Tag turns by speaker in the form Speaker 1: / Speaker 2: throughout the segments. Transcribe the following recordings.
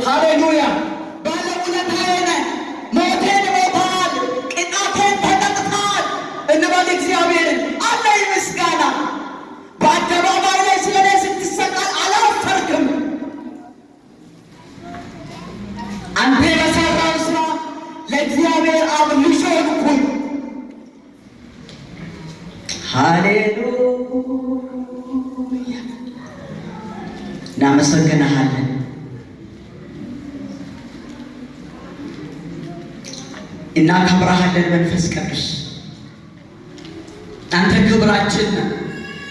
Speaker 1: ሃሌሉያ። ባለውለታዬ ነህ፣ ሞቴን ሞተሃል፣ ቅጣቴን ተቀጥተሃል እንበል እግዚአብሔርን። አለኝ ምስጋና። በአደባባይ ላይ ስለ እኔ ስትሰቀል አላፈርክም። አንተ በሠራው ሥራ ለእግዚአብሔር አብ ልጅ ሆንኩኝ። ሃሌሉያ። እናመሰግንሃለን። እናከብረሃለን መንፈስ ቅዱስ። አንተ ክብራችን ነህ።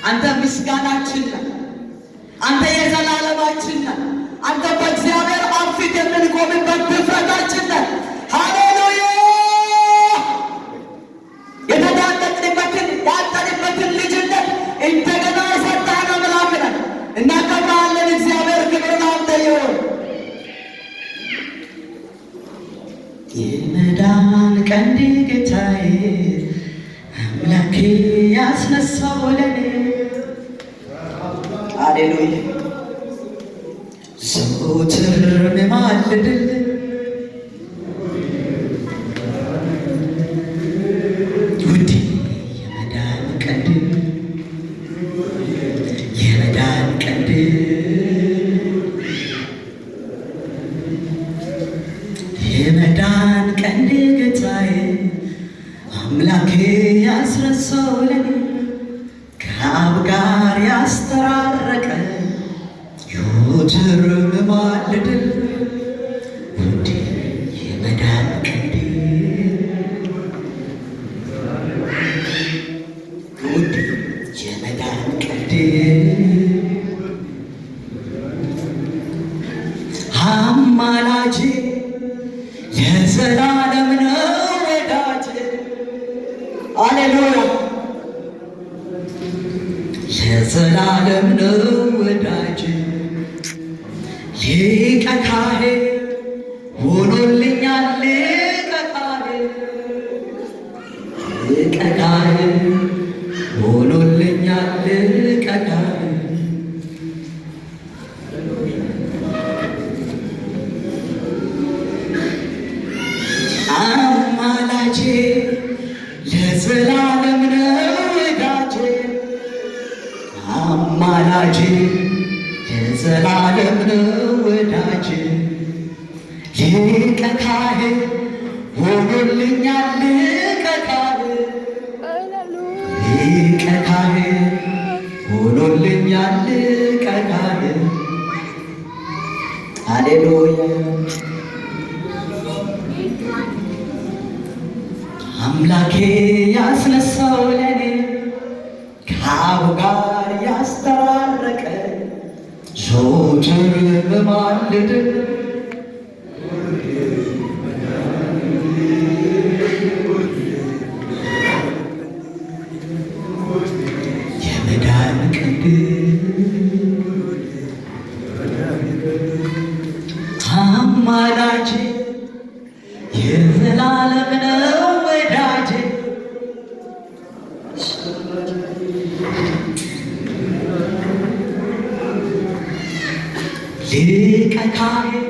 Speaker 1: አንተ ምስጋናችን ነህ። አንተ የዘላለማችን ነህ። አንተ በእግዚአብሔር አብ ፊት የምንቆምበት ድፍረታችን ነህ። ሃሌሉያ። የተዳጠቅንበትን ያጠንበትን ልጅነት እንደገና የሰጠህን አምላክ ነህ። እናከብረሃለን እግዚአብሔር። ክብር ላንተ ይሁን። የመዳን ቀንድ ጌታዬ አምላኬ ያስነሳው ለኔ። ሃሌሉያ። ዘወትር ምማልድልህ ውዴ የመዳን ቀንድ የመዳን ቀንድ የመዳን ቀንድ ጌታዬ አምላኬ ያስነሳው ለኔ ከአብ ጋር ያስተራረቀ ዘወትር ምማልድልህ ውዴ የመዳን ቀንድ ውዴ የመዳን ቀንድ አማላጄ የዘላለም ነው ወዳጄ። ሃሌሉያ። የዘላለም ነው ወዳጄ ሊቀ ካህን ሆኖልኛል። ሊቀ ካህን ሊቀ ካህን ሆኖልኛል። ሊቀ ካህን አማላጄ ለዘላለም ነው ወዳጄ አማላጄ የዘላለም ነው ወዳጄ ሊቀ ካህን ሆኖልኛል። ሊቀ ካህን ሊቀ ካህን ሆኖልኛል። ሊቀ ካህን ሃሌሉያ። አምላኬ ያስነሳው ለኔ ከአብ ጋር ያስተራረቀ ዘወትር ምማልድልህ የመዳን ቀንድ አማላጄ የዘላለም ነው ወዳጄ ሊቀ ካህን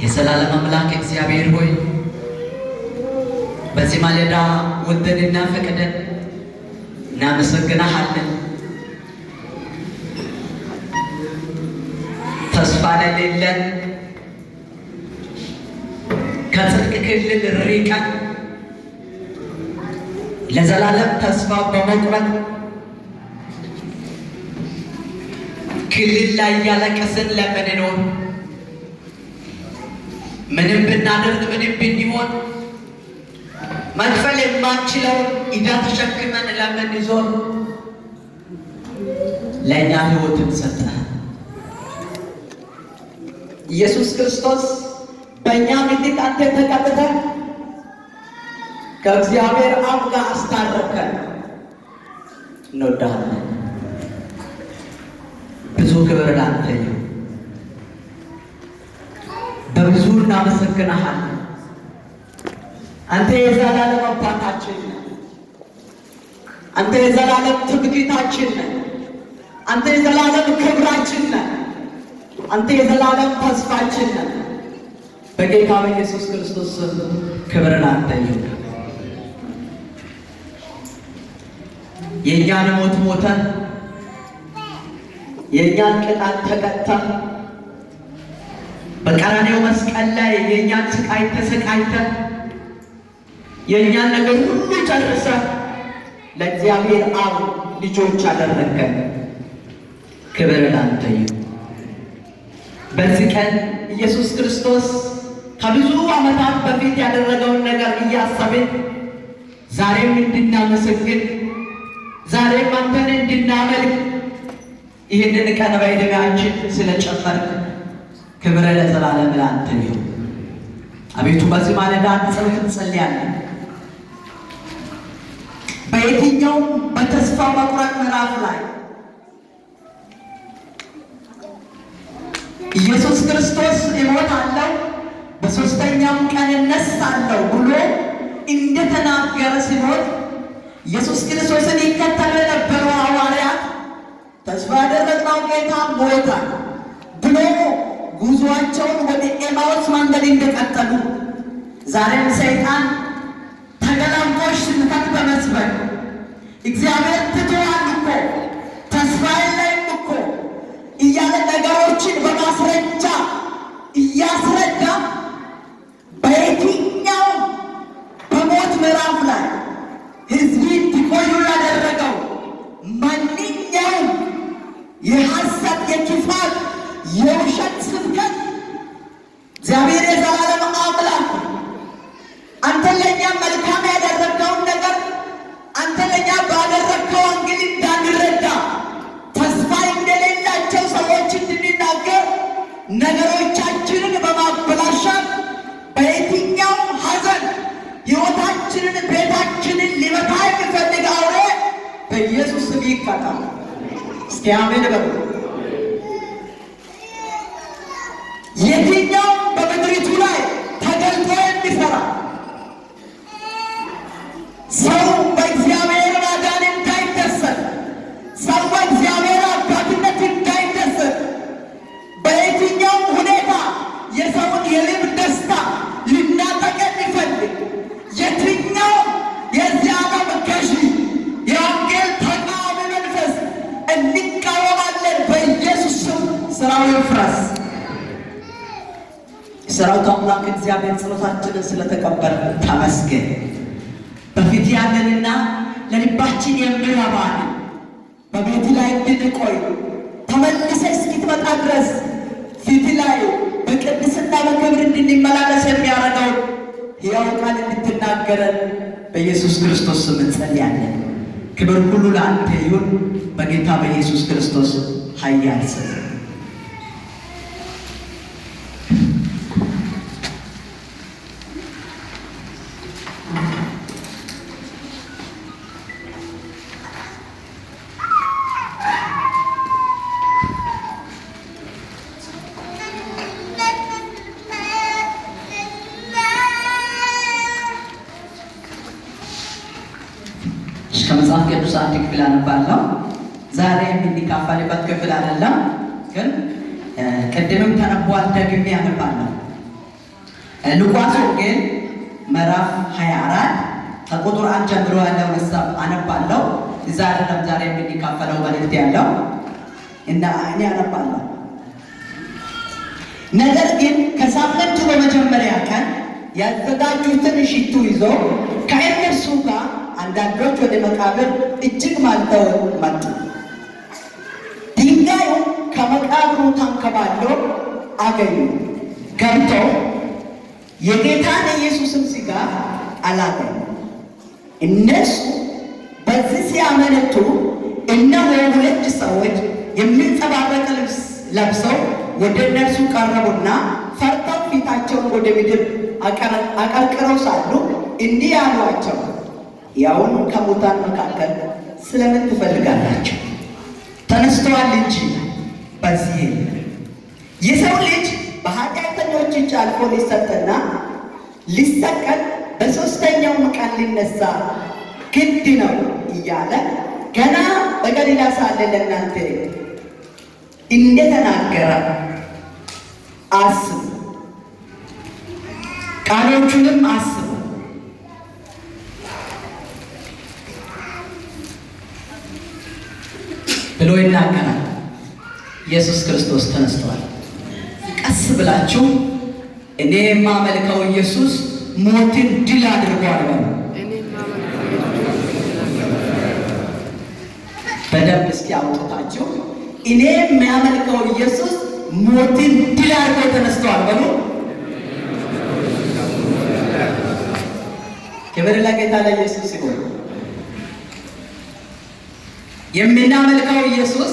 Speaker 1: የዘላለም አምላክ እግዚአብሔር ሆይ በዚህ ማለዳ ወደንና ፈቅደን እናመሰግናሃለን። ተስፋ ለሌለን ከጽድቅ ክልል ርቀን ለዘላለም ተስፋ በመቁረጥ ክልል ላይ ያለቀስን ለምንኖር ምንም ብናደርግ ምንም ብንሆን መክፈል የማንችለውን ዕዳ ተሸክመን ለምንዞር ለእኛ ሕይወትን ሰጠህ። ኢየሱስ ክርስቶስ በእኛ ምትክ አንተ ተቀብተህ ከእግዚአብሔር አብ ጋር አስታረከን። እንወዳለን። ብዙ ክብር ላንተ ይሁን። በብዙ እናመሰግንሃለን። አንተ የዘላለም አባታችን ነህ። አንተ የዘላለም ትምክህታችን ነህ። አንተ የዘላለም ክብራችን ነህ። አንተ የዘላለም ተስፋችን ነህ። በጌታ በኢየሱስ ክርስቶስ ስም ክብር ላንተ ይሁን። የእኛን ሞት ሞተህ የእኛን ቅጣት ተቀጥተህ በቀራንዮው መስቀል ላይ የእኛን ስቃይ ተሰቃይተህ የእኛን ነገር ሁሉ ጨርሰህ ለእግዚአብሔር አብ ልጆች አደረገን። ክብር ላንተ ይሁን። በዚህ ቀን ኢየሱስ ክርስቶስ ከብዙ ዓመታት በፊት ያደረገውን ነገር እያሰብን ዛሬም እንድናመሰግን ዛሬም አንተን እንድናመልክ ይህንን ቀን በዕድሜያችን ስለጨመርክ ክብር ለዘላለም ላንተ ይሁን። አቤቱ በዚህ ማለዳ ጸሎት እንጸልያለን። በየትኛውም በተስፋ መቁረጥ ምዕራፍ ላይ ኢየሱስ ክርስቶስ እሞታለሁ በሦስተኛም ቀን እነሳለሁ ብሎ እንደተናገረ ሲሞት ኢየሱስ ክርስቶስን ይከተሉ የነበሩ ሐዋርያት ተስፋ ያደረግነው ጌታ ሞተ ብሎ ጉዞአቸውን ወደ ኤማውስ መንገድ እንደቀጠሉ ዛሬም ሰይጣን ተገላምጦሽ ስብከት በመስበክ እግዚአብሔር ትቶሃል እኮ ተስፋ የለህም እኮ እያለ ነገሮችን በማስረጃ እያስረዳ በየትኛው በሞት ምዕራፍ ላይ ሕዝብ እንዲቆዩ ያደረገው ማንኛውም የሐሰት የክፋት የውሸት ስብከት እግዚአብሔር የዘላለም አምላክ አንተ ለእኛ መልካም ያደረገውን ነገር አንተ ለእኛ ባደረግከው ወንጌል እንዳንረዳ ተስፋ እንደሌላቸው ሰዎች እንድንናገር ነገሮቻችንን በማበላሻት በየትኛውም ሐዘን ሕይወታችንን ቤታችንን ሊመታ የሚፈልግ አውሬ በኢየሱስ ስም ይቀጣ። እስኪ አሜን በሉ። የትኛው በምድሪቱ ላይ ተገልጦ የሚሰራ ሰው በእግዚአብሔር ማዳን እንዳይደሰት፣ ሰው በእግዚአብሔር አባትነት እንዳይደሰት፣ በየትኛው ሁኔታ የሰውን የልብ ደስታ ሊናጠቅ የሚፈልግ የትኛው የዚህ ዓለም ገዢ የወንጌል ተቃዋሚ መንፈስ እንቃወማለን። በኢየሱስ ስም ስራው ይፍረስ። የሰራዊት አምላክ እግዚአብሔር ጸሎታችንን ስለተቀበለ ተመስገን። በፊት ያለንና ለልባችን የሚረባን በቤት ላይ እንድንቆይ ተመልሰ እስኪትመጣ ድረስ ፊት ላይ በቅድስና በክብር እንድንመላለስ የሚያደርገው ሕያው ቃል እንድትናገረን በኢየሱስ ክርስቶስ ስም እንጸልያለን። ክብር ሁሉ ለአንተ ይሁን በጌታ በኢየሱስ ክርስቶስ ኃያል ስም። ከመጽሐፍ ቅዱስ አንድ ክፍል አነባለሁ። ዛሬ የምንካፈልበት ክፍል አይደለም፣ ግን ቅድምም ተነቧል፣ ደግሜ አነባለሁ። ሉቃስ ወንጌል ምዕራፍ 24 ከቁጥር 1 ጀምሮ ያለውን ሐሳብ አነባለሁ። እዛ አይደለም ዛሬ የምንካፈለው መልእክት ያለው እና እኔ አነባለሁ። ነገር ግን ከሳምንቱ በመጀመሪያ ቀን ያዘጋጁትን ሽቱ ይዞ ከእነርሱ ጋር አንዳንዶች ወደ መቃብር እጅግ ማልደው መጡ። ድንጋዩ ከመቃብሩ ተንከባሎ አገኙ። ገብተው የጌታን ኢየሱስን ሥጋ አላገኙ። እነሱ በዚህ ሲያመነቱ እነሆ ሁለት ሰዎች የሚንጸባረቅ ልብስ ለብሰው ወደ እነርሱ ቀረቡና ፈርተው ፊታቸውን ወደ ምድር አቀርቅረው ሳሉ እንዲህ አሏቸው፣ ያውን ከሙታን መካከል ስለምን ትፈልጋላችሁ? ተነስተዋል እንጂ በዚህ የሰው ልጅ በኃጢአተኞች እጅ አልፎ ሊሰጥና ሊሰቀል በሦስተኛውም ቀን ሊነሳ ግድ ነው እያለ ገና በገሊላ ሳለ ለእናንተ እንደተናገረ አስቡ፣ ቃሎቹንም አስቡ ብሎ ይናገራል። ኢየሱስ ክርስቶስ ተነስቷል። ቀስ ብላችሁ እኔ የማመልከው ኢየሱስ ሞትን ድል አድርጓል በሉ። በደንብ እስኪ አውጥታችሁ እኔ የሚያመልከው ኢየሱስ ሞትን ድል አድርጎ ተነስቷል በሉ። ክብር ለጌታ ለኢየሱስ ይሁን። የምናመልከው ኢየሱስ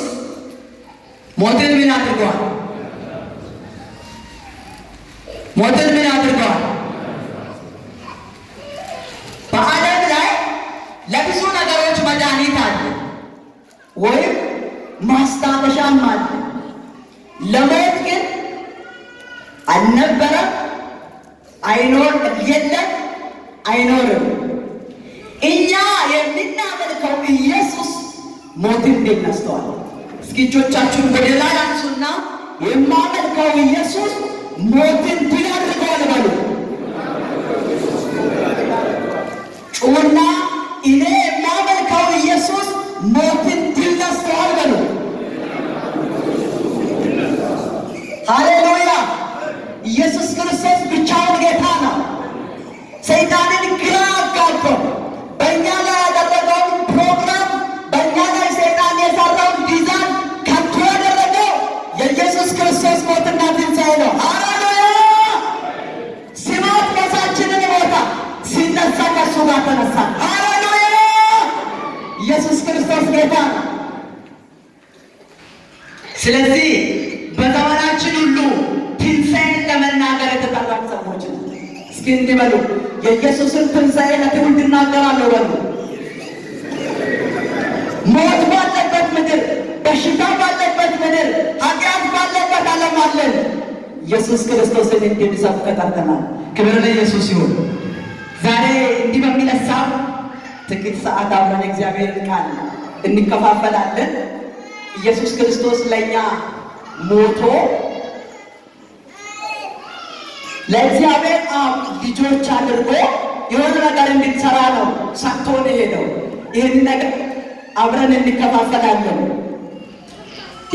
Speaker 1: ሞትን ምን አድርጓል? ሞትን ምን አድርጓል? በዓለም ላይ ለብዙ ነገሮች መድኃኒት አለ ወይም ማስታገሻም አለ። ለሞት ግን አልነበረም፣ የለም፣ አይኖርም። እኛ የምናመልከው ኢየሱስ ሞትን ድል ነስተዋል። እስኪ እጆቻችሁን ወደ ላይ አንሱና የማመልከው ኢየሱስ ሞትን ድል አድርጓል በሉ። ጩና እኔ የማመልከው ኢየሱስ ሞትን ድል ነስተዋል በሉ። ሃሌሉያ! ኢየሱስ ክርስቶስ ብቻውን ጌታ ነው። ሰይጣንን ግራ አጋባው። በእኛ ላይ ያደረገውን ፕሮግራም፣ በእኛ ላይ ሰይጣን የሰራውን ዲዛይን ከንቱ ያደረገው የኢየሱስ ክርስቶስ ሞትና ትንሣኤ ነው። ሃሌሉያ! ሲሞት ሞታችንን ሞታ፣ ሲነሳ ከእሱ ጋር ተነሳ። ሃሌሉያ! ኢየሱስ ክርስቶስ ጌታ ነው። ስለዚህ በዘመናችን ሁሉ ትንሣኤን ለመናገር የተጠራን ሰዎች ነው። እስኪ እንዲህ በሉ፣ የኢየሱስን ትንሣኤ ለትውልድ እናገራለሁ በሉ። ሞት ባለበት ምድር፣ በሽታ ባለበት ምድር፣ ኃጢአት ባለበት ዓለም አለን ኢየሱስ ክርስቶስን እንድንሰብክ ተጠርተናል። ክብር ለኢየሱስ ይሁን። ዛሬ እንዲህ በሚል ሀሳብ ጥቂት ሰዓት አብረን እግዚአብሔርን ቃል እንከፋፈላለን። ኢየሱስ ክርስቶስ ለእኛ ሞቶ ለእግዚአብሔር አብ ልጆች አድርጎ የሆነ ነገር እንድንሰራ ነው ሰጥቶን ሄደው። ይህን ነገር አብረን እንከፋፈላለን።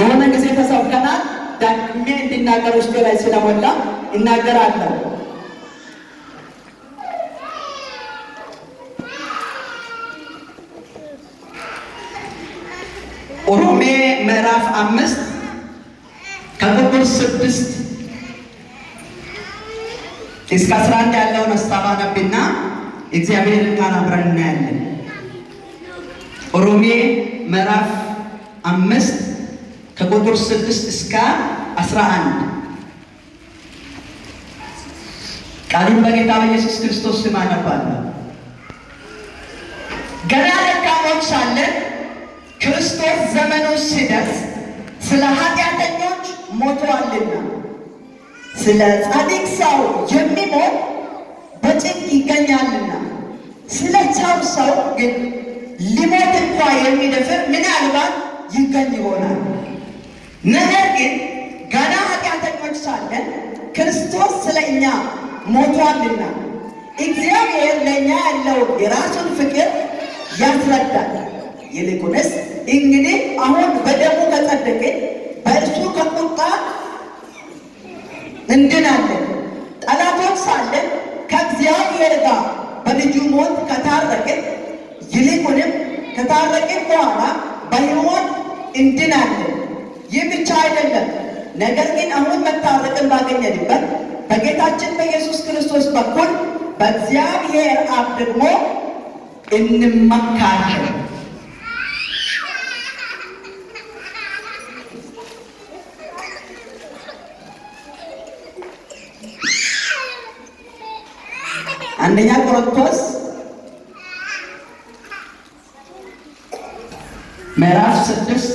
Speaker 1: የሆነ ጊዜ ተሰብከናል። ዳግሜ እንዲናገር ውስጤ ላይ ስለሞላ እናገራለሁ። ሮሜ ምዕራፍ 5 ከቁጥር 6 እስከ 11 ያለውን ሀሳብ አነብና እግዚአብሔርን ቃል አብረን እናያለን። ሮሜ ምዕራፍ 5 ከቁጥር 6 እስከ 11 ቃሉን በጌታ በኢየሱስ ክርስቶስ ስም አነባለሁ። ገና ደካሞች ሳለን ክርስቶስ ዘመኑ ሲደርስ ስለ ኃጢአተኞች ሞቷልና፣ ስለ ጻድቅ ሰው የሚሞት በጭንቅ ይገኛልና፣ ስለ ቸር ሰው ግን ሊሞት እንኳ የሚደፍር ምናልባት ይገኝ ይሆናል። ነገር ግን ገና ኃጢአተኞች ሳለን ክርስቶስ ስለ እኛ ሞቷልና እግዚአብሔር ለእኛ ያለውን የራሱን ፍቅር ያስረዳል። ይልቁንስ እንግዲህ አሁን በደሙ ከጸደቅን በእርሱ ከቁጣ እንድናለን። ጠላቶች ሳለን ከእግዚአብሔር ጋር በልጁ ሞት ከታረቅን፣ ይልቁንም ከታረቅን በኋላ በሕይወት እንድናለን። ይህ ብቻ አይደለም፣ ነገር ግን አሁን መታረቅን ባገኘንበት በጌታችን በኢየሱስ ክርስቶስ በኩል በእግዚአብሔር አብ ደግሞ እንመካለን። አንደኛ ቆሮንቶስ ምዕራፍ 6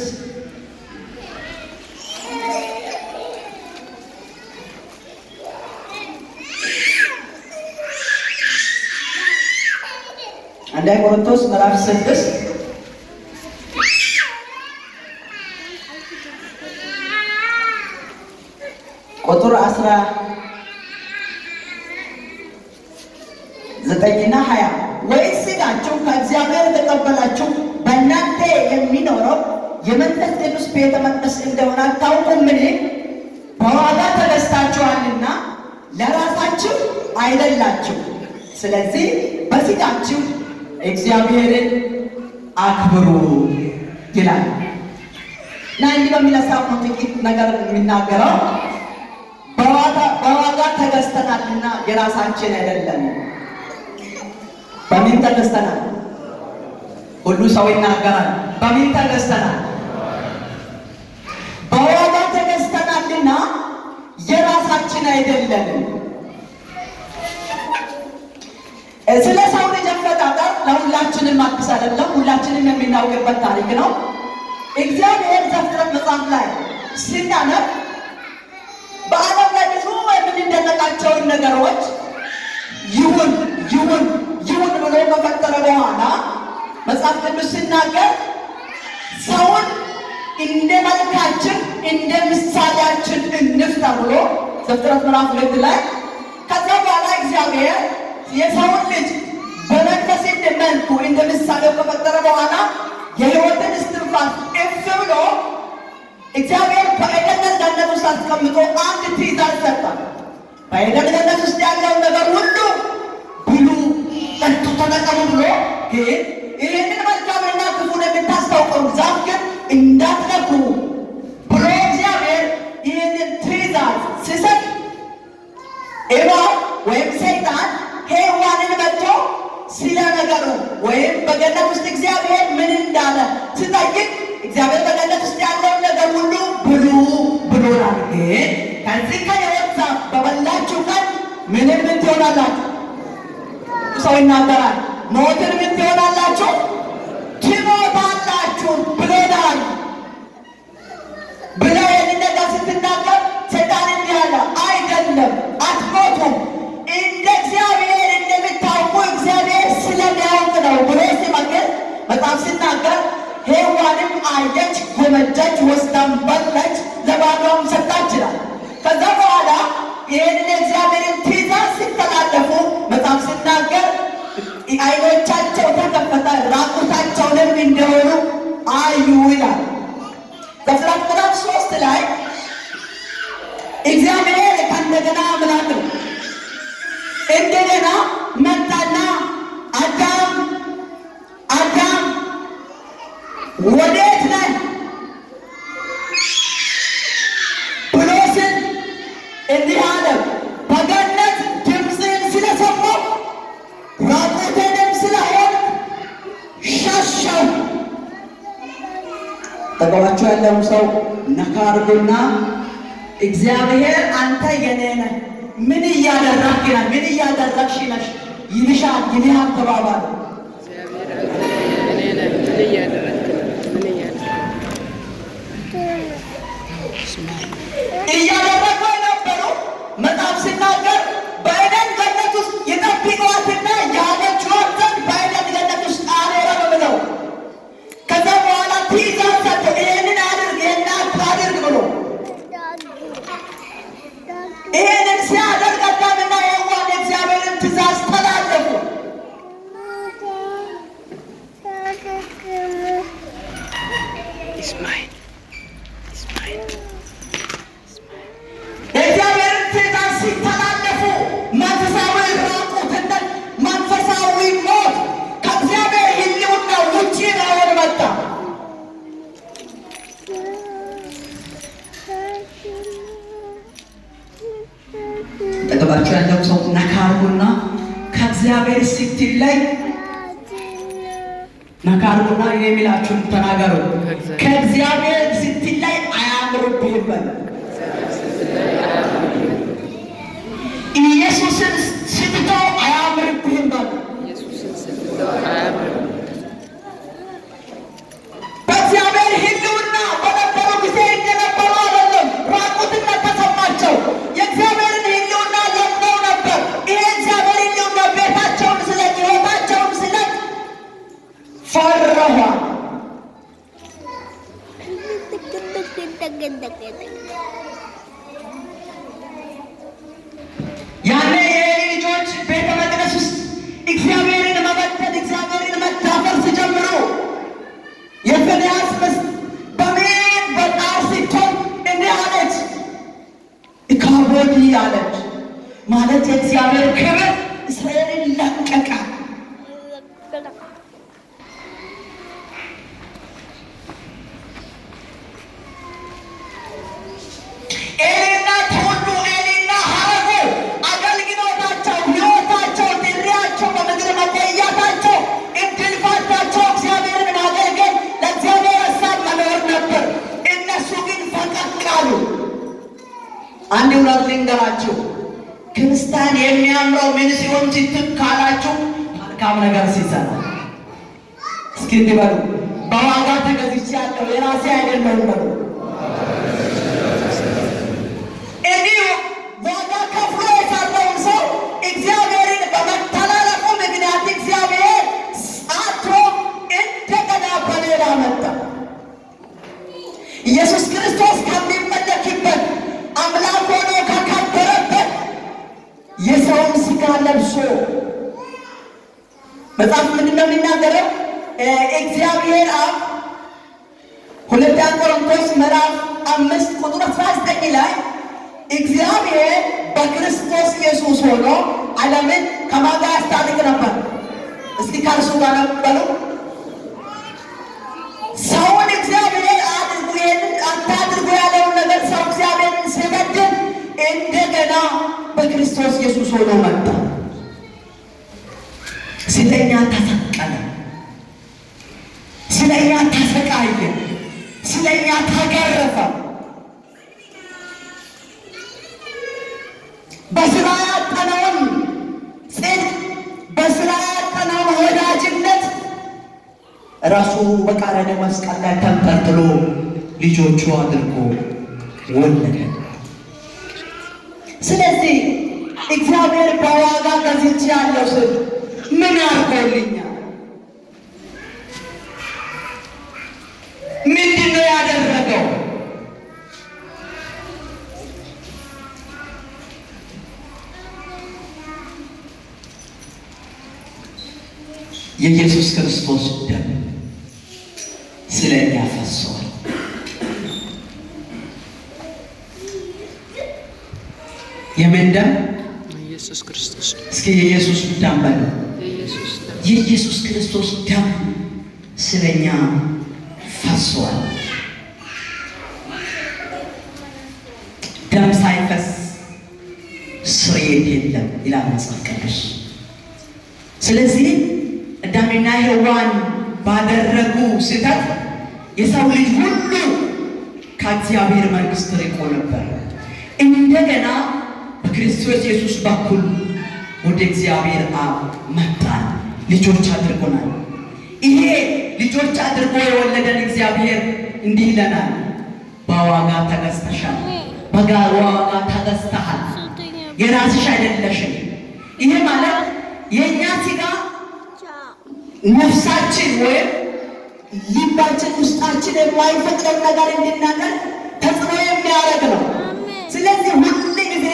Speaker 1: አንደኛ ቆሮንቶስ ምዕራፍ 6 ቁጥር 19 እና 20 ወይስ ሥጋችሁ ከእግዚአብሔር የተቀበላችሁ በእናንተ የሚኖረው የመንፈስ ቅዱስ ቤተ መቅደስ እንደሆነ አታውቁምን? በዋጋ ተገዝታችኋልና ለራሳችሁ አይደላችሁ። ስለዚህ በሥጋችሁ እግዚአብሔርን አክብሩ ይላል እና እንዲህ በሚል ሀሳብ ነው ጥቂት ነገር የሚናገረው። በዋጋ ተገዝተናልና የራሳችን አይደለም። በምን ተገዝተናል? ሁሉ ሰው ይናገራል። በምን ተገዝተናል? በዋጋ ተገዝተናልና የራሳችን አይደለም። ስለ ሰው ልጅ አፈጣጠር ለሁላችንም አዲስ አይደለም። ሁላችንም የምናውቅበት ታሪክ ነው። እግዚአብሔር ዘፍጥረት መጽሐፍ ላይ ሲናነብ በዓለም ላይ ብዙ የምንደነቃቸውን ነገሮች ይሁን ብሎ ከፈጠረ በኋላ መጽሐፍ ቅዱስ ሲናገር ሰውን እንደ መልካችን እንደ ምሳሌያችን እንፍጠር ብሎ ዘፍጥረት ምዕራፍ 2 ላይ ከዛ በኋላ እግዚአብሔር የሰውን ልጅ በመንፈስ እንደ መልኩ እንደ ምሳሌው ከፈጠረ በኋላ የሕይወትን እስትንፋስ እፍ ብሎ እግዚአብሔር በኤደን ገነት ውስጥ አስቀምጦ አንድ ትእዛዝ ሰጠ። በኤደን ገነት ውስጥ ያለውን ነገር ሁሉ ብሉ፣ ጠጡ፣ ተጠቀሙ ብሎ ግን ይህንን መልካምና ክፉን የምታስታውቀው ዛፍ ግን እንዳትነኩ ብሎ እግዚአብሔር ይህንን ትእዛዝ ሲሰጥ እባብ ወይም ሰይጣን ሔዋንን መጥቶ ስለ ነገሩ ወይም በገነት ውስጥ እግዚአብሔር ምን እንዳለ ሲጠይቅ እግዚአብሔር በገነት ውስጥ ያለውን ነገር ሁሉ ብሉ ብሎናል። ግን ከዚህ ከሕይወት ዛፍ በበላችሁ ቀን ምንም ምን ትሆናላችሁ? ሰው ይናገራል። ሞትን ምን ትሆናላችሁ? ትሞታላችሁ ብሎናል ብላ ይህንን ነገር ስትናገር ሰይጣን እንዲህ አለ፣ አይደለም አትሞቱም፣ እንደ እግዚአብሔር እንደምታውቁ እግዚአብሔር ስለሚያውቅ ነው ብሎ ሲመክር በጣም ሲናገር ሔዋንም አየች፣ ጎመጀች፣ ወስዳም በላች፣ ለባሏም ሰጣች ይላል። ከዛ በኋላ ይህንን የእግዚአብሔርን ትእዛዝ ሲተላለፉ በጣም ሲናገር ዓይኖቻቸው ተከፈተ፣ ራቁታቸውንም እንደሆኑ አዩ ይላል። ዘፍጥረት ምዕራፍ 3 ላይ እግዚአብሔር ከእንደገና ምናት ነው እንደገና መጣና አዳም ወዴት ነህ ብሎ ሲል እንዲህ አለ፣ በገነት ድምፅህን ስለሰማሁ ራቁቴንም ስለሆንኩ ሸሸሁ። አጠገባችሁ ያለው ሰው ነካ አድርጉና እግዚአብሔር አንተ የኔ ነህ፣ ምን እያደረግህ ይላል፣ ምን እያደረግሽ ነሽ ይልሻል፣ ይልሃል ተባባሉ። እያደረጉ የነበረው መጽሐፍ ሲናገር በኤደን ገነት ውስጥ የጠብቋትና ያለችዋት ዘንድ በኤደን ገነት ውስጥ አኖረ ነው ብለው ከዛ በኋላ ትእዛዝ ሰጠው፣ ይህንን አድርግ፣ ይህን አታድርግ ብሎ ይህንን ሲያደርግ አዳምና ሔዋን የእግዚአብሔርን ትእዛዝ ተላለፉ። የእግዚአብሔርን ትእዛዝ ሲተላለፉ መንፈሳዊ ራቁትነት፣ መንፈሳዊ ሞት ከእግዚአብሔር ሕልውና ውጪ መሆን መጣ። አጠገባችሁ ያለው ሰው ነካ አድርጉና ከእግዚአብሔር ስትለይ ነካ አድርጉና የሚላችሁን ተናገሩ። ከእግዚአብሔር ስትለይ አያምርብህም በሉ። ኢየሱስን ስትተው አያምርብህም በሉ። በእግዚአብሔር ሕልውና በነበሩ ጊዜ እንደነበሩ አይደለም። ራቁትነት ተሰማቸው። የእግዚአብሔርን ሕልውና ለምነው ነበር። ይሄ እግዚአብሔር ሕልውና ቤታቸውን ስለ ሕይወታቸውን ስለ ወዲህ አለች ማለት የእግዚአብሔር ክብር እስራኤልን ለቀቀ። ኤሊና ትውልዱ ኤሊና ሐረጉ አገልግሎታቸው፣ ሕይወታቸው፣ ጥሪያቸው፣ በምድር መቆያታቸው፣ እድል ፋንታቸው እግዚአብሔርን ማገልገል፣ ለእግዚአብሔር ሀሳብ መኖር ነበር። እነሱ ግን ፈቀቅ አሉ። አንድ እውነት ልንገራችሁ፣ ክርስቲያን የሚያምረው ምን ሲሆን ሲትም ካላችሁ መልካም ነገር ሲሰራ። እስኪ እንበሉ በዋጋ ተገዝቻለሁ የራሴ አይደለም በሉ። እንዲሁ ዋጋ ከፍሎ የሰራውን ሰው እግዚአብሔርን በመተላለፉ ምክንያት እግዚአብሔር አጥቶ እንደገና በሌላ መጣ። ኢየሱስ ክርስቶስ ከሚመለክበት አምላክ ሆኖ ከከበረበት የሰውን ሥጋ ለብሶ መጽሐፍ ምንድን ነው የሚናገረው? እግዚአብሔር አብ ሁለተኛ ቆሮንቶስ ምዕራፍ 5 ቁጥር 19 ላይ እግዚአብሔር በክርስቶስ ኢየሱስ ሆኖ ዓለምን ከማን ጋር ያስታርቅ ነበር? እስቲ ከእርሱ ጋር ነበሩ። ሰውን እግዚአብሔር አድርጉ ይሄንን አታድርጉ ያለውን ነገር ሰው እግዚአብሔርን ሲበድል እንደገና በክርስቶስ ኢየሱስ ሆኖ መጣ። ስለኛ ተሰቀለ፣ ስለኛ ተሰቃየ፣ ስለኛ ተገረፈ። በስራ ያጠነውን ጽድቅ፣ በስራ ያጠነውን ወዳጅነት ራሱ በቀራንዮ መስቀል ላይ ተንጠልጥሎ ልጆቹ አድርጎ ወለደ። ስለዚህ እግዚአብሔር በዋጋ ገዝቻለሁ ስል ምን አድርጎልኛል? ምንድን ነው ያደረገው? የኢየሱስ ክርስቶስ ደም ስለኛ ፈሷል። የምን ደም?
Speaker 2: ኢየሱስ ክርስቶስ።
Speaker 1: እስኪ የኢየሱስ ደም በሉ። የኢየሱስ ክርስቶስ ደም ስለኛ ፈሷል። ደም ሳይፈስ ስርየት የለም ይላል መጽሐፍ ቅዱስ። ስለዚህ አዳምና ሔዋን ባደረጉ ስህተት የሰው ልጅ ሁሉ ከእግዚአብሔር መንግሥት ርቆ ነበር። እንደገና በክርስቶስ ኢየሱስ በኩል ወደ እግዚአብሔር አብ መጣን፣ ልጆች አድርጎናል። ይሄ ልጆች አድርጎ የወለደን እግዚአብሔር እንዲህ ይለናል፣ በዋጋ ተገዝተሻል፣ በዋጋ ተገዝተሃል፣ የራስሽ አይደለሽም። ይሄ ማለት የእኛ ሥጋ ነፍሳችን ወይም ልባችን ውስጣችን የማይፈቅደው ነገር እንድናደር ተጽዕኖ የሚያደርግ ነው። ስለዚህ ሁል ጊዜ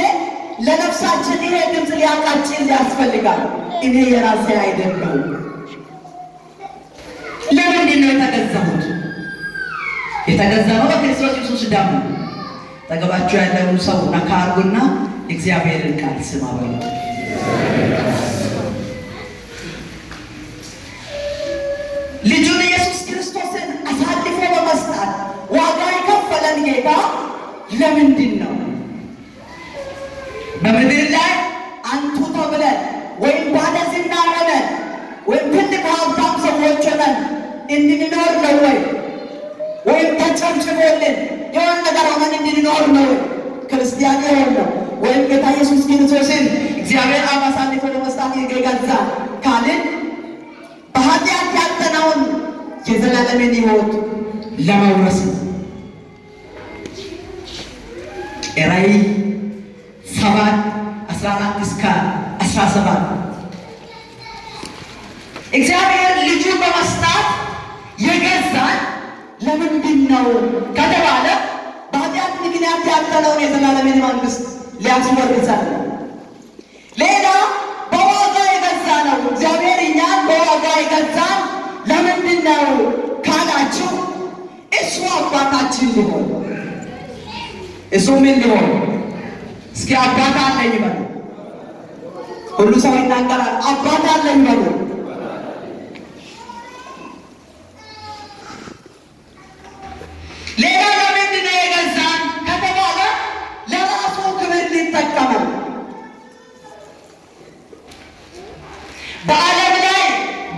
Speaker 1: ለነፍሳችን ይሄ ድምፅ ሊያቃጭን ያስፈልጋል። እኔ የራሴ አይደለሁም። ለምንድን ነው የተገዛሁት? የተገዛነው በክርስቶስ ኢየሱስ ደም ነው። ጠገባችሁ ያለውን ሰው ነካ አድርጉና እግዚአብሔርን ቃል ስማ በሉ። ልጁን ኢየሱስ ክርስቶስን አሳልፎ በመስጠት ዋጋ የከፈለን ጌታ ለምንድን ነው በምድር ላይ አንቱ ተብለን ወይም ባለዝና ሆነን ወይም ትልቅ ሀብታም ሰዎች ሆነን እንድንኖር ነው ወይም ተጨብጭቦልን የሆነ ነገር ሆነን እንድንኖር ነው ክርስቲያን የሆነው? ወይም ጌታ ኢየሱስ ክርስቶስን እግዚአብሔር አብ አሳልፎ በመስጠት የገዛ ካልን በኃጢአት ያጠናውን የዘላለምን ሕይወት ለመውረስ ነው። ራዕይ 7:14-17 እግዚአብሔር ልጁን በመስጠት የገዛን ለምንድን ነው ከተባለ በኃጢአት ምክንያት ያጠነውን የዘላለምን መንግሥት ሊያስወርሰን ነው። ሌላ በዋጋ የገዛ ነው። እግዚአብሔር እኛን በዋጋ የገዛን ለምንድን ነው ካላችሁ እሱ አባታችን ሊሆን፣ እሱ ምን ሊሆን? እስኪ አባት አለኝ በሉ። ሁሉ ሰው ይናገራል። አባት አለኝ በሉ። ሌላ ለምንድን ነው የገዛን ከተባለ ለራሱ ክብር ሊጠቀመው በዓለም ላይ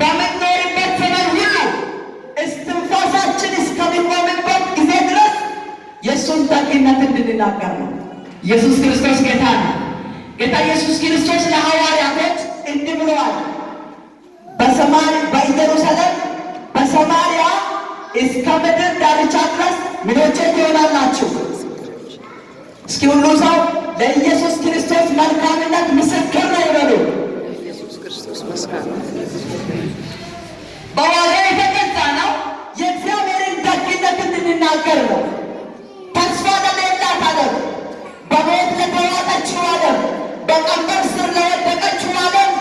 Speaker 1: በምንኖርበት ዘመን ሁሉ እስትንፋሳችን እስከሚቆምበት ጊዜ ድረስ የእሱን ደግነት እንድንናገር ነው። ኢየሱስ ክርስቶስ ጌታ ነው። ጌታ ኢየሱስ ክርስቶስ ለሐዋርያቶች እንዲህ ብለዋል። በኢየሩሳሌም በሰማርያ እስከ ምድር ዳርቻ ድረስ ምኖቼ ትሆናላችሁ። እስኪ ሁሉ ሰው ለኢየሱስ ክርስቶስ መልካምነት ምስክር ነው ይበሉ። በዋጋ የተገዛ ነው። የእግዚአብሔርን ደግነት እንድንናገር ነው። ተስፋ ለሌላት ዓለም፣ በሞት ለተዋጠችው ዓለም፣ በቀንበር ስር ለወደቀችው ዓለም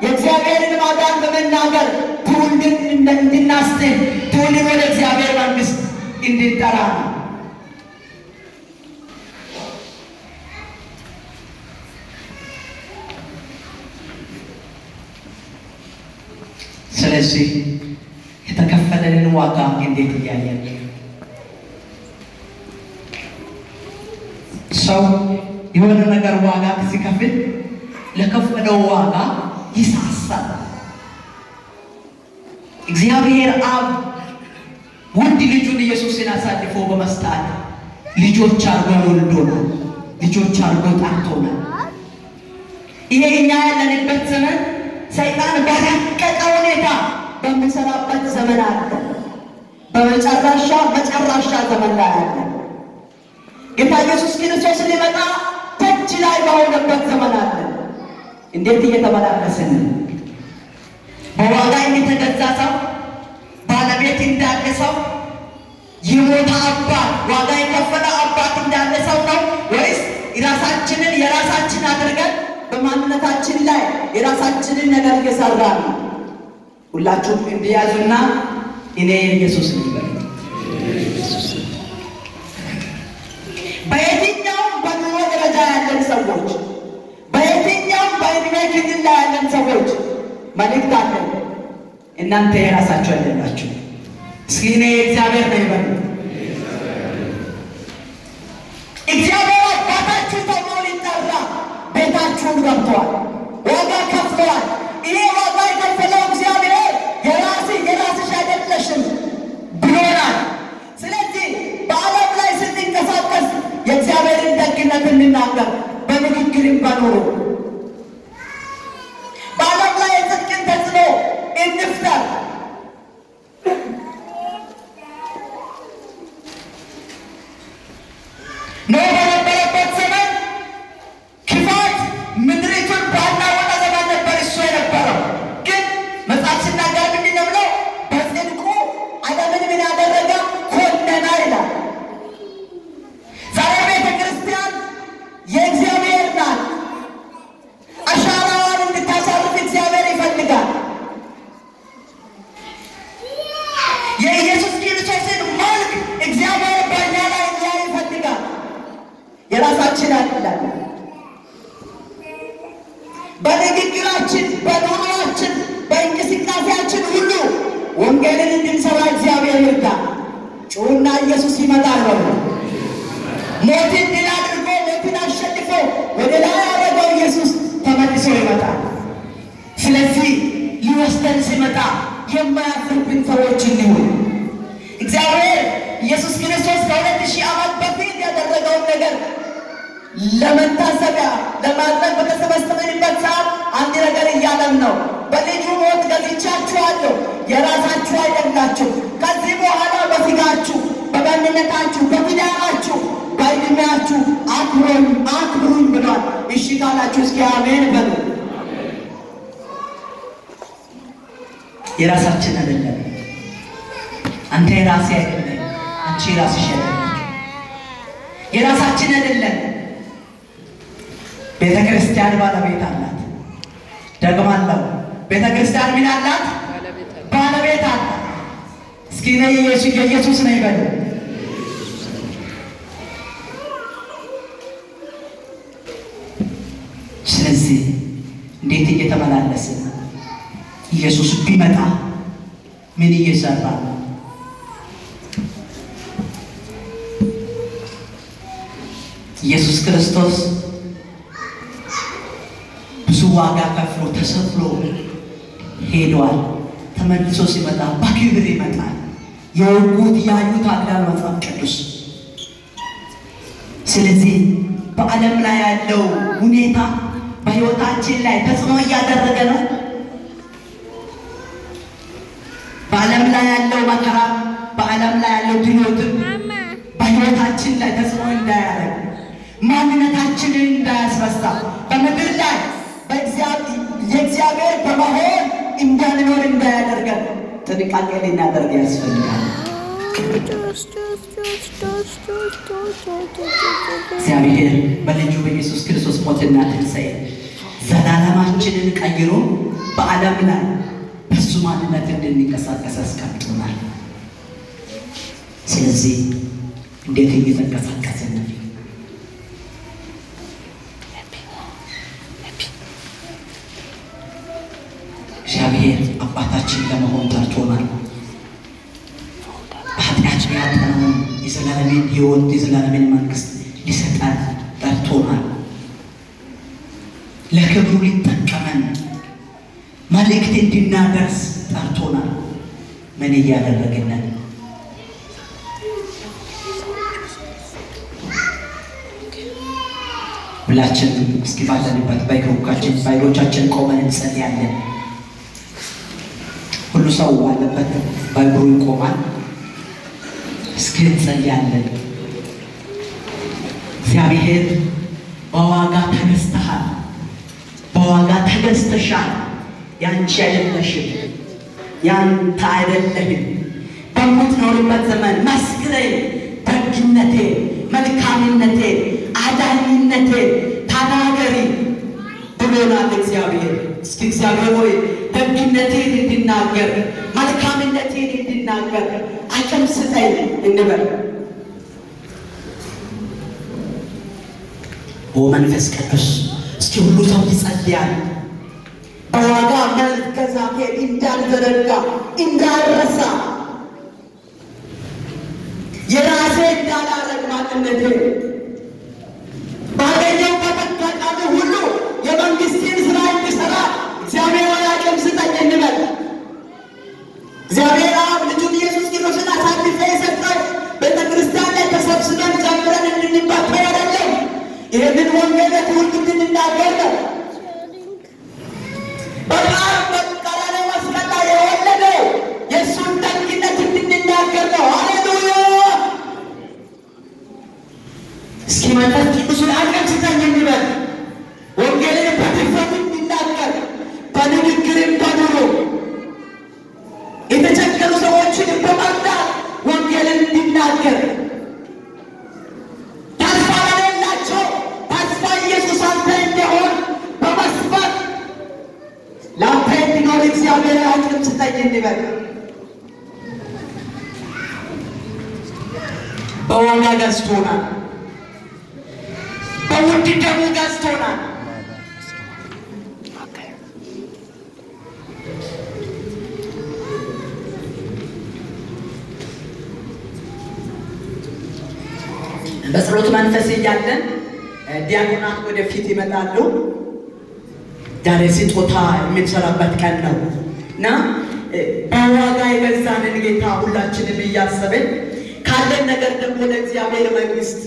Speaker 1: የእግዚአብሔርን ማዳን በመናገር ትውልድን እንድናስጥል፣ ትውልድን ወደ እግዚአብሔር መንግሥት እንድንጠራ ነው። ስለዚህ የተከፈለንን ዋጋ እንዴት እያየን ሰው የሆነ ነገር ዋጋ ሲከፍል ለከፈለው ዋጋ ይሳሳል። እግዚአብሔር አብ ውድ ልጁን ኢየሱስን አሳልፎ በመስጠት ልጆች አድርጎ ወልዶናል። ልጆች አድርጎ ጠርቶናል። ይሄ እኛ ያለንበት ዘመን ሰይጣን በረቀቀ ሁኔታ በሚሰራበት ዘመን አለ። በመጨረሻ ዘመን ላይ አለ። ጌታ ኢየሱስ ክርስቶስ ሊመጣ ደጅ ላይ በሆነበት ዘመን አለ። እንዴት እየተመላለስን በዋጋ እንደተገዛ ሰው ባለቤት እንዳለ ሰው የሞተ አባት ዋጋ የከፈለ አባት እንዳለ ሰው ነው ወይስ የራሳችንን የራሳችን አድርገን በማንነታችን ላይ የራሳችንን ነገር እየሰራ ነው? ሁላችሁም እንዲያዙና እኔ ኢየሱስ ነኝ በሉ። በየትኛውም በኑሮ ደረጃ ያለን ሰዎች፣ በየትኛውም በእድሜ ክልል ላይ ያለን ሰዎች መልእክት አለን። እናንተ የራሳችሁ አይደላችሁ። እስኪ እኔ የእግዚአብሔር ነኝ በሉ። እግዚአብሔር አባታችሁ ተብሎ ሊጠራ ቤታችሁን ገብተዋል። ዋጋ ከፍለዋል። ይሄ ዋጋ የከፈለው እግዚአብሔር የራስሽ አይደለሽም ብሎናል። ስለዚህ በዓለም ላይ ስንንቀሳቀስ የእግዚአብሔርን ደግነት እንናገር፣ በንግግርም በኑሮ በዓለም ላይ የጽድቅን ተጽዕኖ እንፍጠር። ኖህ በነበረበት ዘመን ክፋት ምድሪቱን ባናወጣ ዘመን ነበር እሱ የነበረው። ግን መጽሐፍ ሲናገር ምንድን ነው ብለው በጽድቁ ዓለምን ምን ያደረገ ኮነና ይላል። ዛሬ ቤተ ክርስቲያን የእግዚአብሔር ናት። አሻራዋን እንድታሳርፍ እግዚአብሔር ይፈልጋል። የኢየሱስ ክርስቶስን መልክ እግዚአብሔር በእኛ ላይ እንዲያይ ይፈልጋል። የራሳችን አይደለም። በንግግራችን፣ በኑሯችን፣ በእንቅስቃሴያችን ሁሉ ወንጌልን እንድንሰራ እግዚአብሔር ይርዳል። ጩኹና ኢየሱስ ይመጣል በሉ። ሞትን ድል አድርጎ ሞትን አሸንፎ ወደ ላይ ያደረገው ኢየሱስ ተመልሶ ይመጣል። ስለዚህ ሊወስደን ሲመጣ የማያፍርብን ሰዎች እንሁን። እግዚአብሔር ኢየሱስ ክርስቶስ ከ2000 ዓመት በፊት ያደረገውን ነገር ለመታሰቢያ ለማድረግ በተሰበሰብንበት ሰዓት አንድ ነገር እያለም ነው። በልጁ ሞት ገዝቻችኋለሁ፣ የራሳችሁ አይደላችሁ። ከዚህ በኋላ በሥጋችሁ፣ በማንነታችሁ፣ በትዳራችሁ፣ በዕድሜያችሁ አክብሩኝ ብሏል። እሺ ካላችሁ እስኪ አሜን በሉ። የራሳችን አይደለም። አንተ የራሴ አይደለም፣ አንቺ የራስሽ አይደለም። የራሳችን አይደለም። ቤተ ክርስቲያን ባለቤት አላት። ደግማለሁ፣ ቤተ ክርስቲያን ምን አላት? ባለቤት አላት። እስኪ ነይ የኢየሱስ ነኝ በሉ። ስለዚህ እንዴት እየተመላለስን ኢየሱስ ቢመጣ ምን እየሰራ ነው? ኢየሱስ ክርስቶስ ብዙ ዋጋ ከፍሎ ተሰቅሎ ሄዷል። ተመልሶ ሲመጣ በክብር ይመጣል። የወጉት ያዩት አዳም መጽሐፍ ቅዱስ። ስለዚህ በዓለም ላይ ያለው ሁኔታ በሕይወታችን ላይ ተጽዕኖ እያደረገ ነው። በዓለም ላይ ያለው መከራ፣ በዓለም ላይ ያለው ድሎትም በሕይወታችን ላይ ተጽዕኖ እንዳያደርግ፣ ማንነታችንን እንዳያስረሳ፣ በምድር ላይ የእግዚአብሔር በመሆን እንዳንኖር እንዳያደርገን ጥንቃቄ ልናደርግ ያስፈልጋል። እግዚአብሔር በልጁ በኢየሱስ ክርስቶስ ሞትና ትንሣኤ ዘላለማችንን ቀይሮ በዓለም ላይ በሱ ማንነት እንድንንቀሳቀስ አስቀምጦናል። ስለዚህ እንዴት እየተንቀሳቀስን ነው? እግዚአብሔር አባታችን ለመሆን ጠርቶናል። በኃጢአት ያጠነውን የዘላለምን ሕይወት የዘላለምን መንግሥት ሊሰጠን ጠርቶናል። ለክብሩ ሊጠቀመን መልእክት እንድናደርስ ጠርቶናል። ምን እያደረግን? ሁላችንም እስኪ ባለንበት በእግሮቻችን ቆመን እንጸልያለን። ሁሉ ሰው ባለበት በእግሩ ይቆማል። እስኪ እንጸልያለን። እግዚአብሔር በዋጋ ተገዝተሃል፣ በዋጋ ተገዝተሻል። ያንቺ አይደለሽም፣ ያንተ አይደለህም። በምትኖርበት ዘመን መስክረኝ ደግነቴ፣ መልካምነቴ፣ አዳኝነቴ ተናገሪ ብሎናል እግዚአብሔር። እስኪ እግዚአብሔር ሆይ ደግነቴን እንድናገር፣ መልካምነቴን እንድናገር አቅም ስጠኝ እንበል። ኦ መንፈስ ቅዱስ እስኪ ሁሉ ሰው ይጸልያል። በዋጋ መገዛቴ እንዳልዘረጋ እንዳልረሳ፣ የራሴ እንዳላረግ ማንነቴ ባገኘው በተጠቃሚ ሁሉ የመንግስትን ስራ እንድሰራ እግዚአብሔር አቅም ስጠኝ እንበል። እግዚአብሔር አብ ልጁን ኢየሱስ ክርስቶስን አሳልፎ የሰጠው ቤተ ክርስቲያን ላይ ተሰብስበን ጀምረን እንድንባታ አይደለም። ይህንን ወንጌል ለትውልድ እንድንናገር ነው። በጣም በቀራንዮ መስቀል ላይ የወለደው የእሱን ደግነት እንድንናገር ነው። ሃሌሉያ! እስኪ መንፈስ ቅዱስን አቅም ስጠኝ እንበል። ወንጌልን በድፍረት እንድናገር፣ በንግግርም በኑሮ የተቸገሩ ሰዎችን በመርዳት ወንጌልን እንድናገር፣ ተስፋ ለሌላቸው ተስፋ ኢየሱስ አንተ እንደሆን በመስበክ ለአንተ እንዲኖር እግዚአብሔር አቅም ስጠኝ እንበል። በዋጋ ገዝቶናል፣ በውድ ደሙ ገዝቶናል። በጸሎት መንፈስ እያለን ዲያቆናት ወደፊት ይመጣሉ። ዛሬ ስጦታ የምንሰራበት ቀን ነው እና በዋጋ የገዛንን ጌታ ሁላችንም እያሰብን ካለን ነገር ደግሞ ለእግዚአብሔር መንግሥት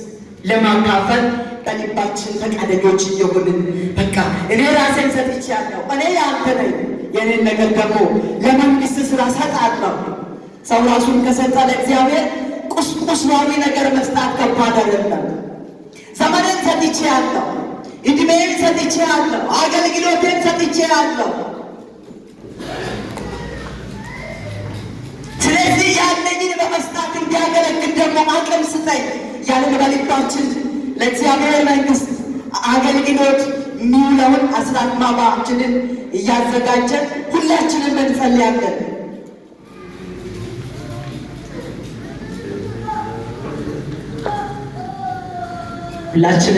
Speaker 1: ለማካፈል በልባችን ፈቃደኞች እየሆንን በቃ እኔ ራሴን ሰጥቻለሁ፣ እኔ ያንተ ነኝ፣ የኔን ነገር ደግሞ ለመንግሥት ስራ ሰጣለሁ። ሰው ራሱን ከሰጠ ለእግዚአብሔር ቁስቁስዋዊ ነገር መስጣት ከባድ አይደለም። ዘመኔን ሰጥቼአለሁ፣ ዕድሜን ሰጥቼአለሁ፣ አገልግሎቴን ሰጥቼአለሁ። ስለዚህ ያለኝን በመስጣት እንዲያገለግል ደግሞ አቅም ስጠኝ ያለን በልባችን ለእግዚአብሔር መንግሥት አገልግሎት የሚውለውን አስራት መባችንን እያዘጋጀን ሁላችንም እንጸልያለን። ሁላችን